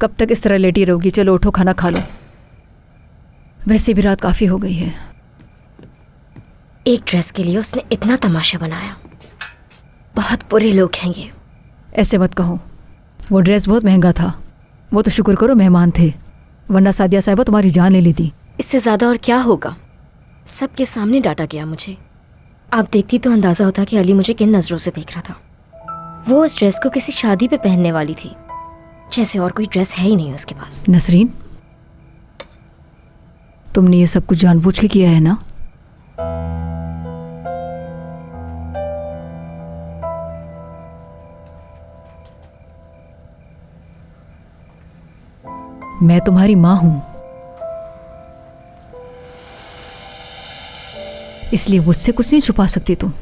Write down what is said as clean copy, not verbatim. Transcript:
कब तक इस तरह लेटी रहोगी? चलो उठो, खाना खा लो। वैसे भी रात काफ़ी हो गई है। एक ड्रेस के लिए उसने इतना तमाशा बनाया। बहुत बुरे लोग हैं ये। ऐसे मत कहो, वो ड्रेस बहुत महंगा था। वो तो शुक्र करो मेहमान थे, वरना सादिया साहिबा तुम्हारी जान ले लेती। इससे ज़्यादा और क्या होगा? सबके सामने डांटा गया मुझे। आप देखती तो अंदाज़ा होता कि अली मुझे किन नज़रों से देख रहा था। वो उस ड्रेस को किसी शादी पे पहनने वाली थी, जैसे और कोई ड्रेस है ही नहीं उसके पास। नसरीन, तुमने ये सब कुछ जानबूझ के किया है ना? मैं तुम्हारी मां हूं, इसलिए मुझसे कुछ नहीं छुपा सकती तुम।